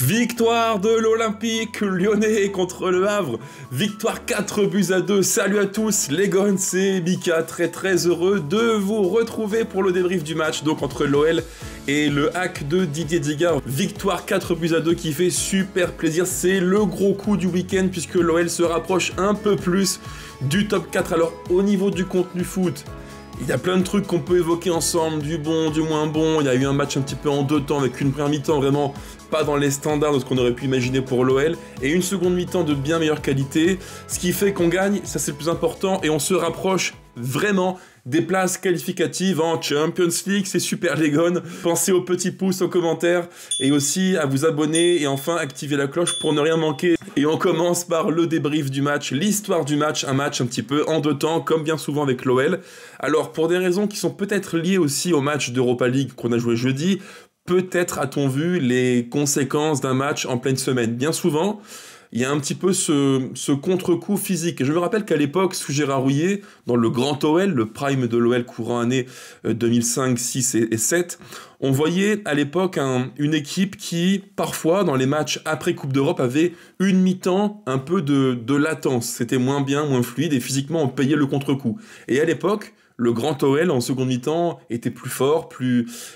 Victoire de l'Olympique lyonnais contre le Havre, victoire 4-2. Salut à tous les Gones, c'est Mika, très heureux de vous retrouver pour le débrief du match donc entre l'OL et le hack de Didier Digard. Victoire 4-2 qui fait super plaisir, c'est le gros coup du week-end puisque l'OL se rapproche un peu plus du top 4. Alors au niveau du contenu foot, il y a plein de trucs qu'on peut évoquer ensemble, du bon, du moins bon. Il y a eu un match un petit peu en deux temps avec une première mi-temps vraiment pas dans les standards de ce qu'on aurait pu imaginer pour l'OL et une seconde mi-temps de bien meilleure qualité, ce qui fait qu'on gagne, ça c'est le plus important, et on se rapproche vraiment des places qualificatives en Champions League. C'est super les gones. Pensez au petit pouce, aux commentaires et aussi à vous abonner et enfin activer la cloche pour ne rien manquer. Et on commence par le débrief du match, l'histoire du match, un match un petit peu en deux temps comme bien souvent avec l'OL. Alors pour des raisons qui sont peut-être liées aussi au match d'Europa League qu'on a joué jeudi, peut-être a-t-on vu les conséquences d'un match en pleine semaine. Bien souvent, il y a un petit peu ce contre-coup physique. Et je me rappelle qu'à l'époque, sous Gérard Houllier, dans le grand OL, le prime de l'OL courant année 2005, 6 et 7, on voyait à l'époque une équipe qui, parfois, dans les matchs après Coupe d'Europe, avait une mi-temps un peu de latence. C'était moins bien, moins fluide, et physiquement, on payait le contre-coup. Et à l'époque, le grand OL en seconde mi-temps était plus fort,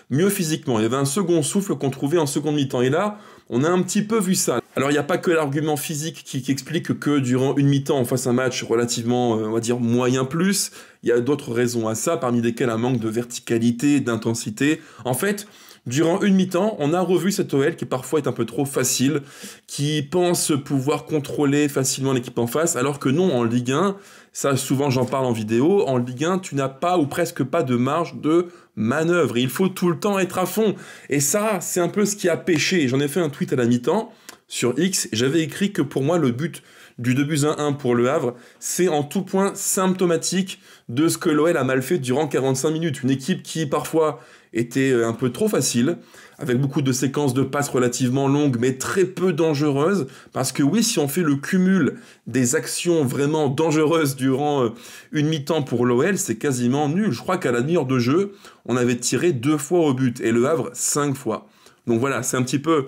mieux physiquement. Il y avait un second souffle qu'on trouvait en seconde mi-temps. Et là, on a un petit peu vu ça. Alors, il n'y a pas que l'argument physique qui explique que durant une mi-temps, on fasse un match relativement, on va dire, moyen plus. Il y a d'autres raisons à ça, parmi lesquelles un manque de verticalité, d'intensité. En fait, durant une mi-temps, on a revu cet OL qui parfois est un peu trop facile, qui pense pouvoir contrôler facilement l'équipe en face, alors que non, en Ligue 1, ça souvent j'en parle en vidéo, en Ligue 1, tu n'as pas ou presque pas de marge de manœuvre. Il faut tout le temps être à fond. Et ça, c'est un peu ce qui a pêché. J'en ai fait un tweet à la mi-temps sur X, et j'avais écrit que pour moi, le but du 2-1 pour le Havre, c'est en tout point symptomatique de ce que l'OL a mal fait durant 45 minutes. Une équipe qui, parfois, était un peu trop facile, avec beaucoup de séquences de passes relativement longues, mais très peu dangereuses, parce que oui, si on fait le cumul des actions vraiment dangereuses durant une mi-temps pour l'OL, c'est quasiment nul. Je crois qu'à la demi-heure de jeu, on avait tiré 2 fois au but, et le Havre 5 fois. Donc voilà, c'est un petit peu,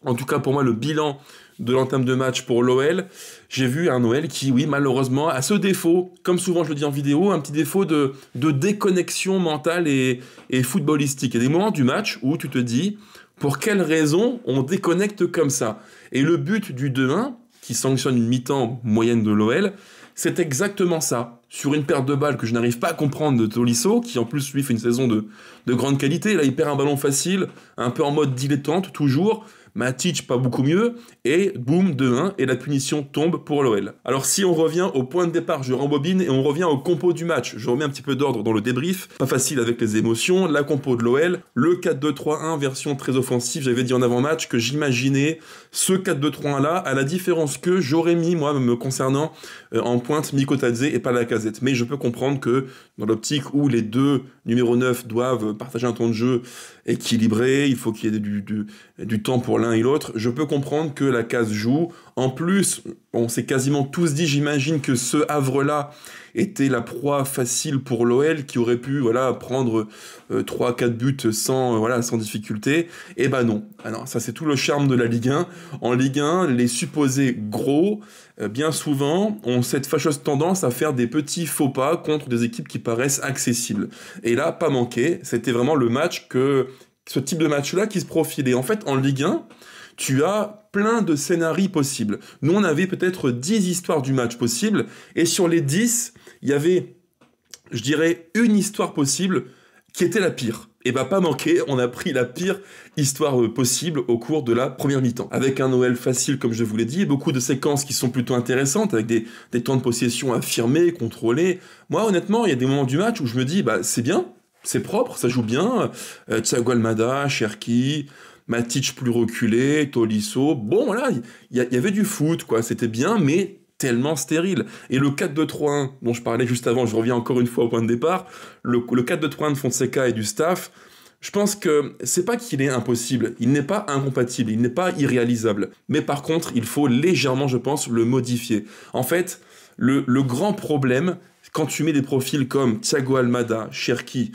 en tout cas pour moi, le bilan de l'entame de match pour l'OL. J'ai vu un OL qui, oui, malheureusement, a ce défaut, comme souvent je le dis en vidéo, un petit défaut de déconnexion mentale et footballistique. Il y a des moments du match où tu te dis, pour quelle raison on déconnecte comme ça? Et le but du 2-1, qui sanctionne une mi-temps moyenne de l'OL, c'est exactement ça. Sur une perte de balles que je n'arrive pas à comprendre de Tolisso, qui en plus lui fait une saison de grande qualité, là il perd un ballon facile, un peu en mode dilettante, toujours. Matic pas beaucoup mieux, et boum, 2-1, et la punition tombe pour l'OL. Alors si on revient au point de départ, je rembobine, et on revient au compo du match. Je remets un petit peu d'ordre dans le débrief, pas facile avec les émotions, la compo de l'OL, le 4-2-3-1, version très offensive, j'avais dit en avant-match que j'imaginais ce 4-2-3-1-là, à la différence que j'aurais mis, moi, me concernant, en pointe Mikotadze et pas Lacazette. Mais je peux comprendre que, dans l'optique où les deux numéro 9 doivent partager un temps de jeu équilibré, il faut qu'il y ait du temps pour l'un et l'autre, je peux comprendre que la case joue. En plus, on s'est quasiment tous dit, j'imagine que ce Havre-là était la proie facile pour l'OL, qui aurait pu prendre 3-4 buts sans difficulté. Et ben non. Ah non, ça c'est tout le charme de la Ligue 1. En Ligue 1, les supposés gros, bien souvent, ont cette fâcheuse tendance à faire des petits faux pas contre des équipes qui paraissent accessibles. Et là, pas manqué, c'était vraiment le match ce type de match-là qui se profilait. En fait, en Ligue 1, tu as plein de scénarios possibles. Nous, on avait peut-être 10 histoires du match possibles, et sur les 10, il y avait, je dirais, une histoire possible qui était la pire. Et bah pas manqué, on a pris la pire histoire possible au cours de la première mi-temps. Avec un OL facile, comme je vous l'ai dit, et beaucoup de séquences qui sont plutôt intéressantes, avec des temps de possession affirmés, contrôlés. Moi, honnêtement, il y a des moments du match où je me dis, bah c'est bien, c'est propre, ça joue bien. Thiago Almada, Cherki, Matic plus reculé, Tolisso. Bon, voilà, il y avait du foot, quoi. C'était bien, mais tellement stérile. Et le 4-2-3-1 dont je parlais juste avant, je reviens encore une fois au point de départ, le 4-2-3-1 de Fonseca et du staff, je pense que c'est pas qu'il est impossible, il n'est pas incompatible, il n'est pas irréalisable. Mais par contre, il faut légèrement, je pense, le modifier. En fait, le grand problème, quand tu mets des profils comme Thiago Almada, Cherki,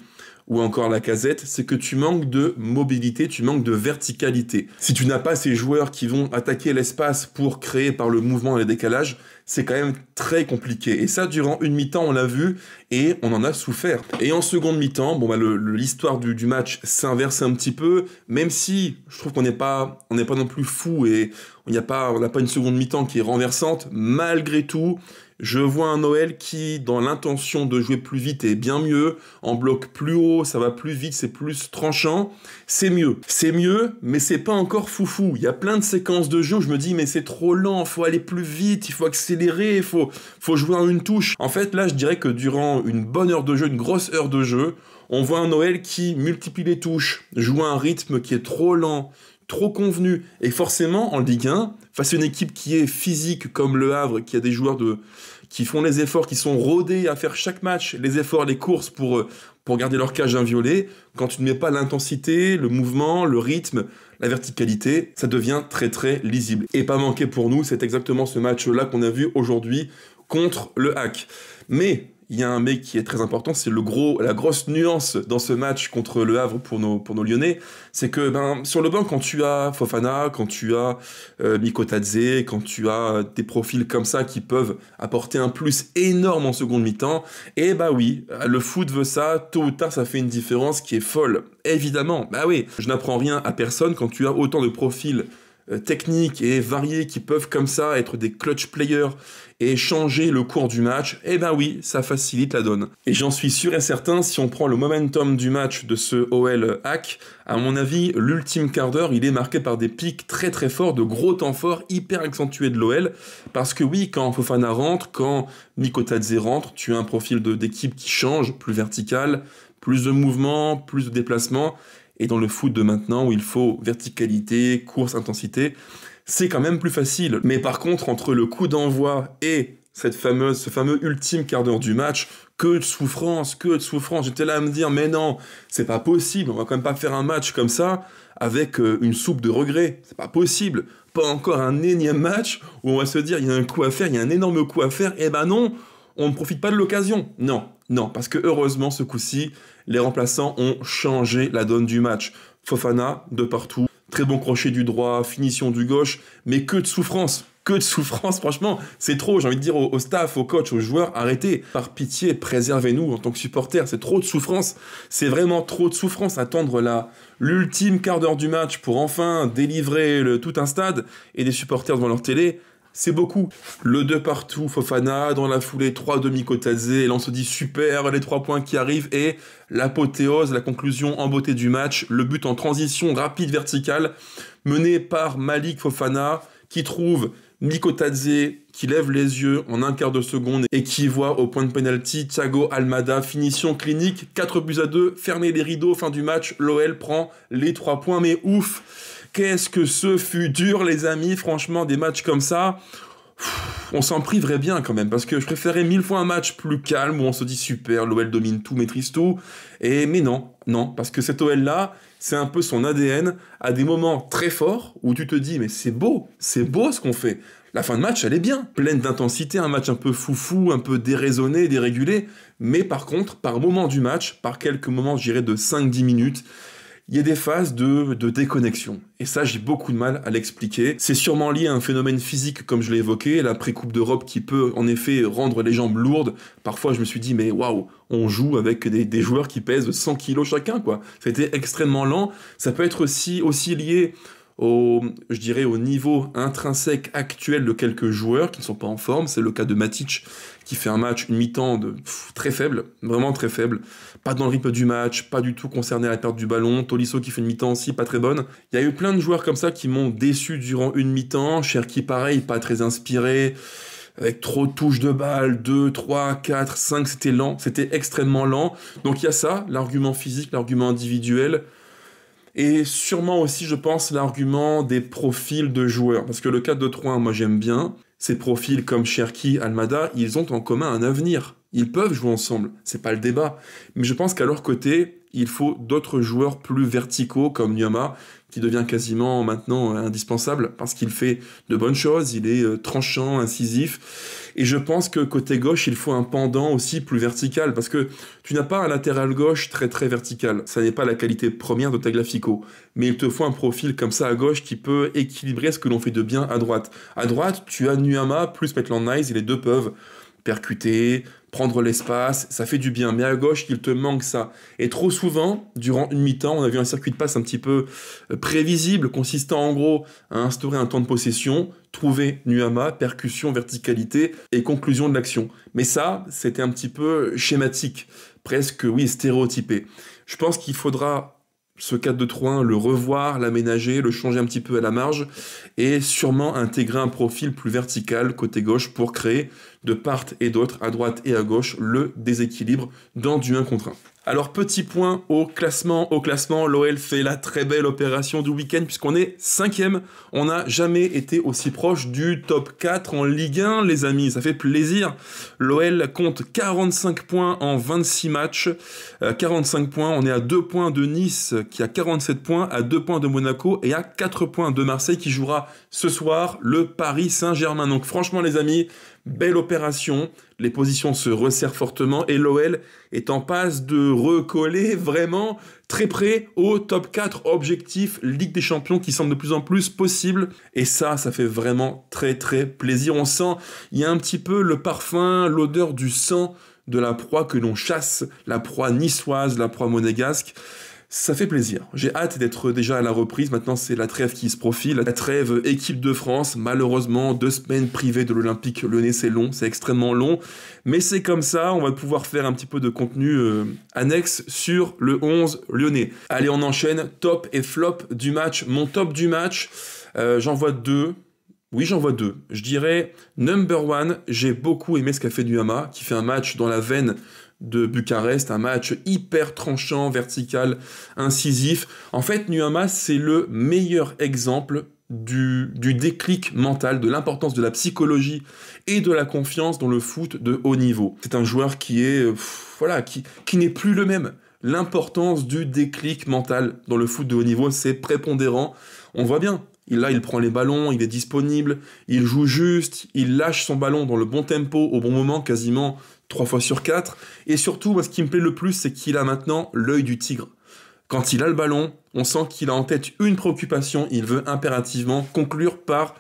ou encore Lacazette, c'est que tu manques de mobilité, tu manques de verticalité. Si tu n'as pas ces joueurs qui vont attaquer l'espace pour créer par le mouvement et le décalage, c'est quand même très compliqué. Et ça, durant une mi-temps, on l'a vu, et on en a souffert. Et en seconde mi-temps, bon, bah, l'histoire du match s'inverse un petit peu, même si je trouve qu'on n'est pas non plus fou, et on n'a pas une seconde mi-temps qui est renversante. Malgré tout, je vois un OL qui, dans l'intention de jouer plus vite, est bien mieux, en bloc plus haut, ça va plus vite, c'est plus tranchant, c'est mieux. C'est mieux, mais c'est pas encore foufou. Il y a plein de séquences de jeu où je me dis, mais c'est trop lent, faut aller plus vite, il faut accélérer, il faut jouer en une touche. En fait, là, je dirais que durant une bonne heure de jeu, une grosse heure de jeu, on voit un OL qui multiplie les touches, joue à un rythme qui est trop lent, trop convenu. Et forcément, en Ligue 1, face à une équipe qui est physique comme Le Havre, qui a des joueurs qui font les efforts, qui sont rodés à faire chaque match, les efforts, les courses pour garder leur cage inviolée, quand tu ne mets pas l'intensité, le mouvement, le rythme, la verticalité, ça devient très très lisible. Et pas manqué pour nous, c'est exactement ce match-là qu'on a vu aujourd'hui contre le HAC. Mais il y a un mec qui est très important, c'est la grosse nuance dans ce match contre le Havre pour nos Lyonnais, c'est que sur le banc, quand tu as Fofana, quand tu as Mikotadze, quand tu as des profils comme ça qui peuvent apporter un plus énorme en seconde mi-temps, et bah oui, le foot veut ça, tôt ou tard ça fait une différence qui est folle. Évidemment, bah oui, je n'apprends rien à personne quand tu as autant de profils techniques et variés qui peuvent comme ça être des clutch players et changer le cours du match, eh ben oui, ça facilite la donne. Et j'en suis sûr et certain, si on prend le momentum du match de ce OL HAC, à mon avis, l'ultime quart d'heure, il est marqué par des pics très très forts, de gros temps forts, hyper accentués de l'OL, parce que oui, quand Fofana rentre, quand Mikotadze rentre, tu as un profil d'équipe qui change, plus vertical, plus de mouvement, plus de déplacement, et dans le foot de maintenant, où il faut verticalité, course, intensité, c'est quand même plus facile. Mais par contre, entre le coup d'envoi et ce fameux ultime quart d'heure du match, que de souffrance. J'étais là à me dire, mais non, c'est pas possible, on va quand même pas faire un match comme ça avec une soupe de regrets. C'est pas possible. Pas encore un énième match où on va se dire, il y a un coup à faire, il y a un énorme coup à faire, et ben non, on ne profite pas de l'occasion. Non, parce que heureusement, ce coup-ci, les remplaçants ont changé la donne du match. Fofana, de partout, très bon crochet du droit, finition du gauche, mais que de souffrance, franchement, c'est trop, j'ai envie de dire au staff, au coach, aux joueurs, arrêtez, par pitié, préservez-nous en tant que supporters, c'est trop de souffrance, c'est vraiment trop de souffrance, attendre l'ultime quart d'heure du match pour enfin délivrer tout un stade et des supporters devant leur télé. C'est beaucoup. Le 2 partout, Fofana, dans la foulée, 3 Mikotadze, et là on se dit super, les 3 points qui arrivent, et l'apothéose, la conclusion en beauté du match, le but en transition rapide verticale, mené par Malik Fofana, qui trouve Mikotadze, qui lève les yeux en un quart de seconde, et qui voit au point de penalty Thiago Almada, finition clinique, 4-2, fermez les rideaux, fin du match, l'OL prend les 3 points, mais ouf! Qu'est-ce que ce fut dur, les amis, franchement, des matchs comme ça, on s'en priverait bien quand même, parce que je préférais 1000 fois un match plus calme, où on se dit super, l'OL domine tout, maîtrise tout, mais non, parce que cet OL-là, c'est un peu son ADN, à des moments très forts, où tu te dis, mais c'est beau ce qu'on fait. La fin de match, elle est bien, pleine d'intensité, un match un peu foufou, un peu déraisonné, dérégulé, mais par contre, par moment du match, par quelques moments, je dirais de 5-10 minutes, il y a des phases de déconnexion. Et ça, j'ai beaucoup de mal à l'expliquer. C'est sûrement lié à un phénomène physique, comme je l'ai évoqué, la pré-coupe d'Europe qui peut en effet rendre les jambes lourdes. Parfois, je me suis dit, mais waouh, on joue avec des joueurs qui pèsent 100 kilos chacun, quoi. C'était extrêmement lent. Ça peut être aussi lié au niveau intrinsèque actuel de quelques joueurs qui ne sont pas en forme. C'est le cas de Matic, qui fait un match, une mi-temps très faible, vraiment très faible. Pas dans le rythme du match, pas du tout concerné à la perte du ballon. Tolisso qui fait une mi-temps aussi, pas très bonne. Il y a eu plein de joueurs comme ça qui m'ont déçu durant une mi-temps. Cherki pareil, pas très inspiré, avec trop de touches de balles, 2, 3, 4, 5, c'était lent, c'était extrêmement lent. Donc il y a ça, l'argument physique, l'argument individuel. Et sûrement aussi, je pense, l'argument des profils de joueurs. Parce que le 4-2-3-1, moi j'aime bien. Ces profils comme Cherki, Almada, ils ont en commun un avenir. Ils peuvent jouer ensemble, c'est pas le débat. Mais je pense qu'à leur côté, il faut d'autres joueurs plus verticaux comme Nuama, qui devient quasiment maintenant indispensable parce qu'il fait de bonnes choses, il est tranchant, incisif. Et je pense que côté gauche, il faut un pendant aussi plus vertical parce que tu n'as pas un latéral gauche très très vertical. Ça n'est pas la qualité première de Tagliafico. Mais il te faut un profil comme ça à gauche qui peut équilibrer ce que l'on fait de bien à droite. À droite, tu as Nuama plus Maitland-Niles et les deux peuvent percuter, prendre l'espace, ça fait du bien. Mais à gauche, il te manque ça. Et trop souvent, durant une mi-temps, on a vu un circuit de passe un petit peu prévisible, consistant en gros à instaurer un temps de possession, trouver Nuama, percussion, verticalité et conclusion de l'action. Mais ça, c'était un petit peu schématique, presque, oui, stéréotypé. Je pense qu'il faudra ce 4-2-3-1, le revoir, l'aménager, le changer un petit peu à la marge et sûrement intégrer un profil plus vertical côté gauche pour créer de part et d'autre, à droite et à gauche, le déséquilibre dans du 1 contre 1. Alors petit point au classement, l'OL fait la très belle opération du week-end puisqu'on est 5e, on n'a jamais été aussi proche du top 4 en Ligue 1 les amis, ça fait plaisir. L'OL compte 45 points en 26 matchs, 45 points, on est à 2 points de Nice qui a 47 points, à 2 points de Monaco et à 4 points de Marseille qui jouera ce soir le Paris Saint-Germain. Donc franchement les amis, belle opération, les positions se resserrent fortement et l'OL est en passe de recoller vraiment très près au top 4 objectif Ligue des Champions qui semble de plus en plus possible. Et ça fait vraiment très très plaisir. On sent, il y a un petit peu le parfum, l'odeur du sang de la proie que l'on chasse, la proie niçoise, la proie monégasque. Ça fait plaisir. J'ai hâte d'être déjà à la reprise. Maintenant, c'est la trêve qui se profile. La trêve équipe de France. Malheureusement, 2 semaines privées de l'Olympique Lyonnais, c'est long. C'est extrêmement long. Mais c'est comme ça. On va pouvoir faire un petit peu de contenu annexe sur le 11 lyonnais. Allez, on enchaîne. Top et flop du match. Mon top du match, j'en vois 2. Oui, j'en vois 2. Je dirais number 1. J'ai beaucoup aimé ce qu'a fait Nuama, qui fait un match dans la veine de Bucarest, un match hyper tranchant, vertical, incisif. En fait, Nuama, c'est le meilleur exemple du déclic mental, de l'importance de la psychologie et de la confiance dans le foot de haut niveau. C'est un joueur qui est, qui n'est plus le même. L'importance du déclic mental dans le foot de haut niveau, c'est prépondérant. On voit bien. Là, il prend les ballons, il est disponible, il joue juste, il lâche son ballon dans le bon tempo, au bon moment, quasiment 3 fois sur 4. Et surtout, moi, ce qui me plaît le plus, c'est qu'il a maintenant l'œil du tigre. Quand il a le ballon, on sent qu'il a en tête une préoccupation, il veut impérativement conclure par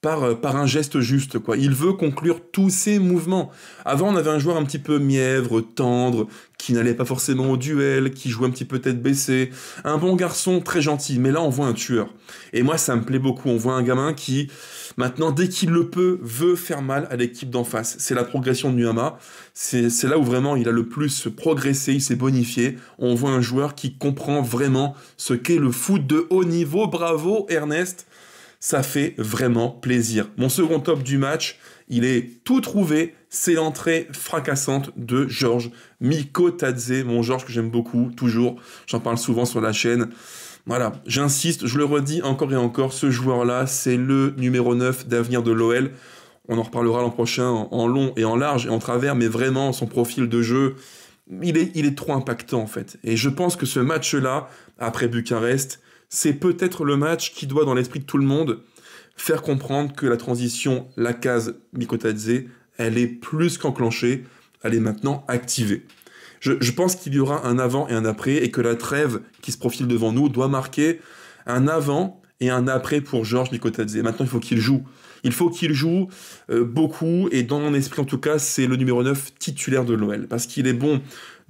un geste juste, quoi. Il veut conclure tous ses mouvements. Avant, on avait un joueur un petit peu mièvre, tendre, qui n'allait pas forcément au duel, qui jouait un petit peu tête baissée. Un bon garçon, très gentil. Mais là, on voit un tueur. Et moi, ça me plaît beaucoup. On voit un gamin qui, maintenant, dès qu'il le peut, veut faire mal à l'équipe d'en face. C'est la progression de Nuama. C'est là où vraiment il a le plus progressé, il s'est bonifié. On voit un joueur qui comprend vraiment ce qu'est le foot de haut niveau. Bravo, Ernest. Ça fait vraiment plaisir. Mon second top du match, il est tout trouvé, c'est l'entrée fracassante de Georges Mikotadze, mon Georges que j'aime beaucoup, toujours, j'en parle souvent sur la chaîne. Voilà, j'insiste, je le redis encore et encore, ce joueur-là, c'est le numéro 9 d'avenir de l'OL. On en reparlera l'an prochain en long et en large et en travers, mais vraiment, son profil de jeu, il est trop impactant en fait. Et je pense que ce match-là, après Bucarest, c'est peut-être le match qui doit, dans l'esprit de tout le monde, faire comprendre que la transition Lacazette-Mikotadze, elle est plus qu'enclenchée, elle est maintenant activée. Je pense qu'il y aura un avant et un après, et que la trêve qui se profile devant nous doit marquer un avant et un après pour Georges Mikotadze. Maintenant, il faut qu'il joue. Il faut qu'il joue beaucoup, et dans mon esprit, en tout cas, c'est le numéro 9 titulaire de l'OL, parce qu'il est bon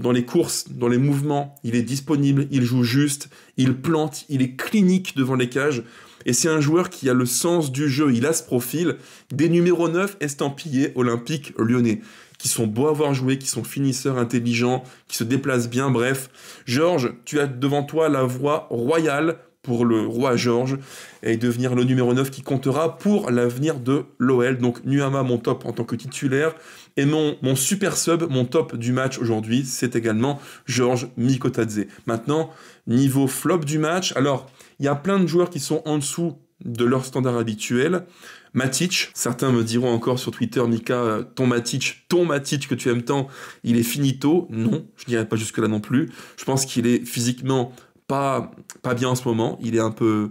dans les courses, dans les mouvements, il est disponible, il joue juste, il plante, il est clinique devant les cages, et c'est un joueur qui a le sens du jeu, il a ce profil des numéros 9 estampillés Olympique Lyonnais, qui sont beaux à voir jouer, qui sont finisseurs intelligents, qui se déplacent bien, bref. Georges, tu as devant toi la voie royale pour le roi Georges, et devenir le numéro 9 qui comptera pour l'avenir de l'OL. Donc Nuama, mon top en tant que titulaire, et mon super sub, mon top du match aujourd'hui, c'est également Georges Mikotadze. Maintenant, niveau flop du match, alors, il y a plein de joueurs qui sont en dessous de leur standard habituel. Matic, certains me diront encore sur Twitter, Mika, ton Matic que tu aimes tant, il est finito. Non, je n'irai pas jusque-là non plus. Je pense qu'il est physiquement pas bien en ce moment. Il est un peu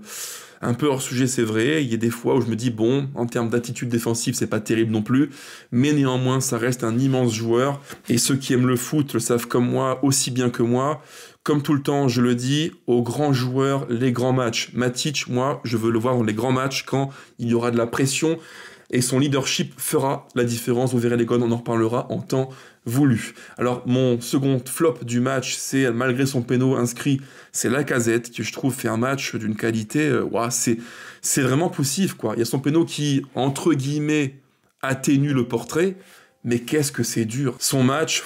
hors sujet, c'est vrai. Il y a des fois où je me dis, bon, en termes d'attitude défensive, c'est pas terrible non plus. Mais néanmoins, ça reste un immense joueur. Et ceux qui aiment le foot le savent comme moi, aussi bien que moi. Comme tout le temps, je le dis, aux grands joueurs, les grands matchs. Matic, moi, je veux le voir dans les grands matchs quand il y aura de la pression et son leadership fera la différence. Vous verrez les gars, on en reparlera en temps voulu. Alors, mon second flop du match, c'est, malgré son péno inscrit, c'est Lacazette, qui je trouve fait un match d'une qualité, c'est vraiment poussif, quoi. Il y a son péno qui, entre guillemets, atténue le portrait, mais qu'est-ce que c'est dur. Son match,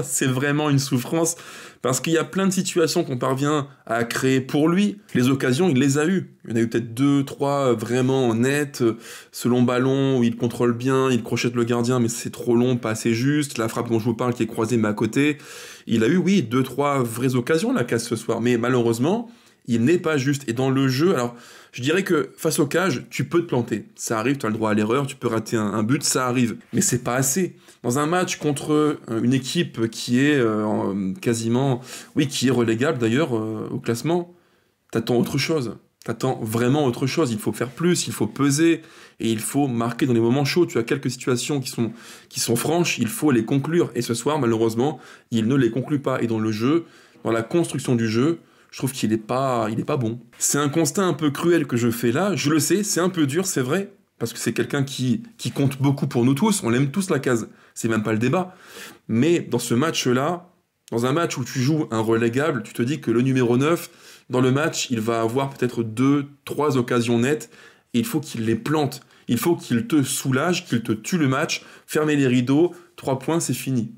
c'est vraiment une souffrance, parce qu'il y a plein de situations qu'on parvient à créer pour lui. Les occasions, il les a eues. Il y en a eu peut-être 2, 3 vraiment nettes. Ce long ballon où il contrôle bien, il crochette le gardien, mais c'est trop long, pas assez juste. La frappe dont je vous parle qui est croisée, mais à côté. Il a eu, oui, 2, 3 vraies occasions, la casse ce soir. Mais malheureusement, il n'est pas juste. Et dans le jeu, alors, je dirais que face au cage, tu peux te planter. Ça arrive, tu as le droit à l'erreur, tu peux rater un but, ça arrive. Mais c'est pas assez. Dans un match contre une équipe qui est qui est relégable d'ailleurs au classement, t'attends autre chose. T'attends vraiment autre chose. Il faut faire plus, il faut peser et il faut marquer dans les moments chauds. Tu as quelques situations qui sont franches, il faut les conclure. Et ce soir, malheureusement, il ne les conclut pas. Et dans le jeu, dans la construction du jeu, je trouve qu'il est pas bon. C'est un constat un peu cruel que je fais là. Je le sais, c'est un peu dur, c'est vrai. Parce que c'est quelqu'un qui compte beaucoup pour nous tous, on l'aime tous Lacazette, c'est même pas le débat. Mais dans ce match-là, dans un match où tu joues un relégable, tu te dis que le numéro 9, dans le match, il va avoir peut-être 2, 3 occasions nettes, et il faut qu'il les plante. Il faut qu'il te soulage, qu'il te tue le match, fermer les rideaux, 3 points, c'est fini.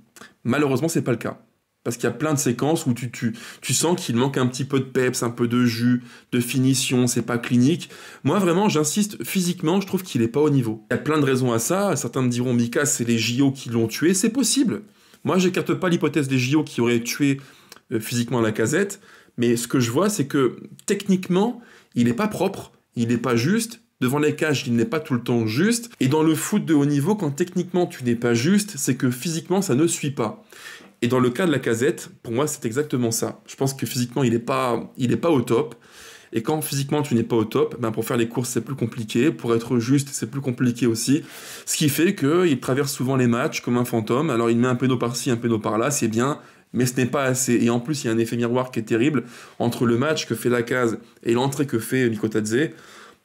Malheureusement, c'est pas le cas. Parce qu'il y a plein de séquences où tu sens qu'il manque un petit peu de peps, un peu de jus, de finition, c'est pas clinique. Moi, vraiment, j'insiste, physiquement, je trouve qu'il est pas au niveau. Il y a plein de raisons à ça. Certains me diront, Mika, c'est les JO qui l'ont tué. C'est possible. Moi, j'écarte pas l'hypothèse des JO qui auraient tué physiquement Lacazette. Mais ce que je vois, c'est que techniquement, il est pas propre, il est pas juste. Devant les cages, il n'est pas tout le temps juste. Et dans le foot de haut niveau, quand techniquement tu n'es pas juste, c'est que physiquement, ça ne suit pas. Et dans le cas de Lacazette, pour moi, c'est exactement ça. Je pense que physiquement, il est pas au top. Et quand physiquement, tu n'es pas au top, ben pour faire les courses, c'est plus compliqué. Pour être juste, c'est plus compliqué aussi. Ce qui fait qu'il traverse souvent les matchs comme un fantôme. Alors, il met un péno par-ci, un péno par-là, c'est bien, mais ce n'est pas assez. Et en plus, il y a un effet miroir qui est terrible. Entre le match que fait Lacazette et l'entrée que fait Nico Tadze,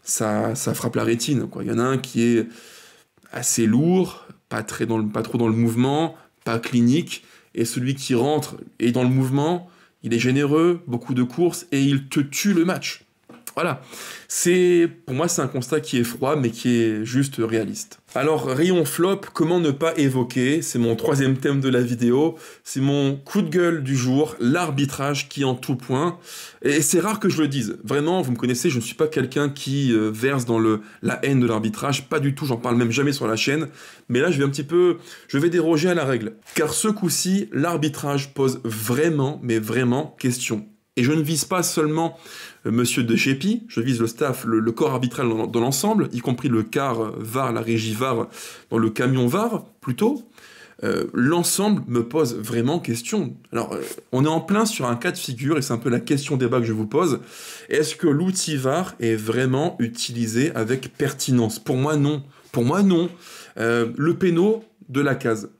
ça frappe la rétine, quoi. Il y en a un qui est assez lourd, pas trop dans le mouvement, pas clinique. Et celui qui rentre est dans le mouvement, il est généreux, beaucoup de courses, et il te tue le match. Voilà. Pour moi, c'est un constat qui est froid, mais qui est juste réaliste. Alors, rayon flop, comment ne pas évoquer, c'est mon troisième thème de la vidéo, c'est mon coup de gueule du jour, l'arbitrage qui en tout point. Et c'est rare que je le dise. Vraiment, vous me connaissez, je ne suis pas quelqu'un qui verse dans la haine de l'arbitrage, pas du tout, j'en parle même jamais sur la chaîne. Mais là, je vais déroger à la règle. Car ce coup-ci, l'arbitrage pose vraiment, mais vraiment question. Et je ne vise pas seulement Monsieur De Chepi, je vise le staff, le corps arbitral dans l'ensemble, y compris le CAR VAR, la régie VAR, dans le camion VAR, plutôt. L'ensemble me pose vraiment question. Alors, on est en plein sur un cas de figure, et c'est un peu la question débat que je vous pose. Est-ce que l'outil VAR est vraiment utilisé avec pertinence? Pour moi, non. Pour moi, non. Le péno de Lacazette.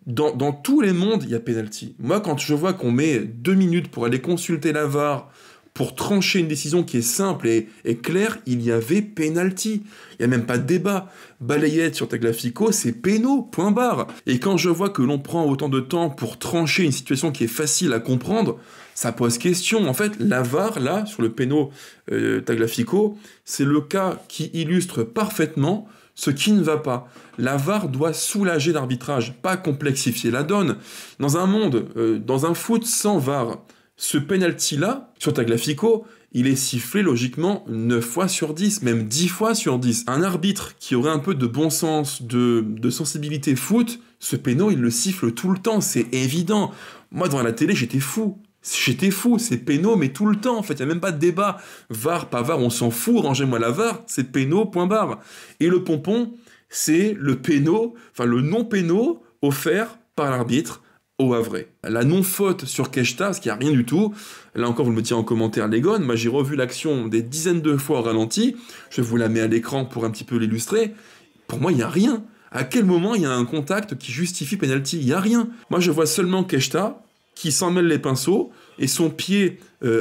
Dans tous les mondes, il y a pénalty. Moi, quand je vois qu'on met 2 minutes pour aller consulter la VAR, pour trancher une décision qui est simple et claire, il y avait pénalty. Il n'y a même pas de débat. Balayette sur Tagliafico, c'est péno, point barre. Et quand je vois que l'on prend autant de temps pour trancher une situation qui est facile à comprendre, ça pose question. En fait, la VAR, là, sur le péno Tagliafico, c'est le cas qui illustre parfaitement ce qui ne va pas. La VAR doit soulager l'arbitrage, pas complexifier la donne. Dans un monde, dans un foot sans VAR, ce penalty-là, sur Tagliafico, il est sifflé logiquement 9 fois sur 10, même 10 fois sur 10. Un arbitre qui aurait un peu de bon sens, de sensibilité foot, ce péno, il le siffle tout le temps, c'est évident. Moi, devant la télé, j'étais fou. J'étais fou, c'est péno, mais tout le temps, en fait, il n'y a même pas de débat. VAR, pas VAR, on s'en fout, rangez-moi la VAR, c'est péno, point barre. Et le pompon, c'est le péno, enfin le non-péno offert par l'arbitre au Havrais. La non-faute sur Keshta, parce qu'il n'y a rien du tout, là encore vous me direz en commentaire les gones, moi j'ai revu l'action des dizaines de fois au ralenti, je vous la mets à l'écran pour un petit peu l'illustrer, pour moi il n'y a rien. À quel moment il y a un contact qui justifie penalty? Il n'y a rien. Moi je vois seulement Keshta qui s'en mêle les pinceaux, et son pied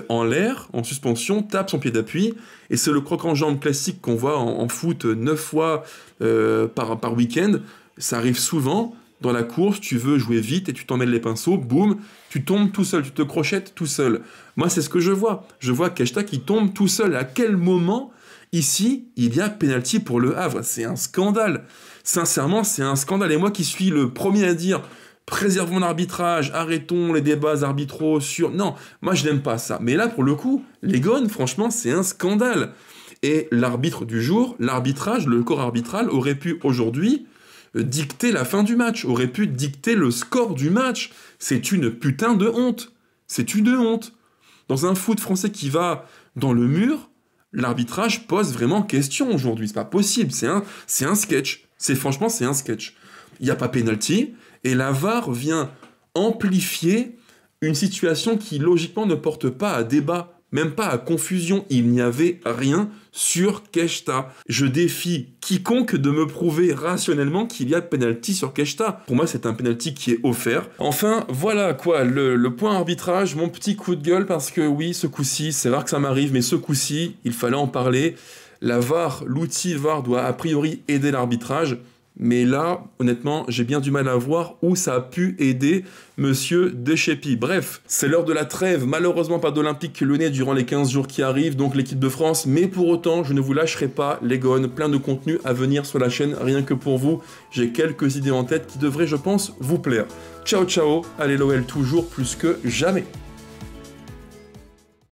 en l'air, en suspension, tape son pied d'appui, et c'est le croc en jambe classique qu'on voit en foot 9 fois par week-end. Ça arrive souvent, dans la course, tu veux jouer vite, et tu t'en mêles les pinceaux, boum, tu tombes tout seul, tu te crochettes tout seul. Moi, c'est ce que je vois. Je vois Keshta qui tombe tout seul. À quel moment, ici, il y a pénalty pour le Havre? C'est un scandale. Sincèrement, c'est un scandale. Et moi qui suis le premier à dire... préservons l'arbitrage, arrêtons les débats arbitraux sur... Non, moi je n'aime pas ça. Mais là, pour le coup, les gones, franchement, c'est un scandale. Et l'arbitre du jour, l'arbitrage, le corps arbitral, aurait pu aujourd'hui dicter la fin du match, aurait pu dicter le score du match. C'est une putain de honte. C'est une honte. Dans un foot français qui va dans le mur, l'arbitrage pose vraiment question aujourd'hui. C'est pas possible, c'est un sketch. Franchement, c'est un sketch. Il n'y a pas pénalty, et la VAR vient amplifier une situation qui, logiquement, ne porte pas à débat, même pas à confusion. Il n'y avait rien sur Keshta. Je défie quiconque de me prouver rationnellement qu'il y a pénalty sur Keshta. Pour moi, c'est un pénalty qui est offert. Enfin, voilà quoi, le point arbitrage, mon petit coup de gueule, parce que oui, ce coup-ci, c'est rare que ça m'arrive, mais ce coup-ci, il fallait en parler. La VAR, l'outil VAR doit a priori aider l'arbitrage. Mais là, honnêtement, j'ai bien du mal à voir où ça a pu aider Monsieur Deschépy. Bref, c'est l'heure de la trêve. Malheureusement, pas d'Olympique Lyonnais durant les 15 jours qui arrivent, donc l'équipe de France. Mais pour autant, je ne vous lâcherai pas, les gones. Plein de contenu à venir sur la chaîne, rien que pour vous. J'ai quelques idées en tête qui devraient, je pense, vous plaire. Ciao, ciao. Allez, l'OL toujours plus que jamais.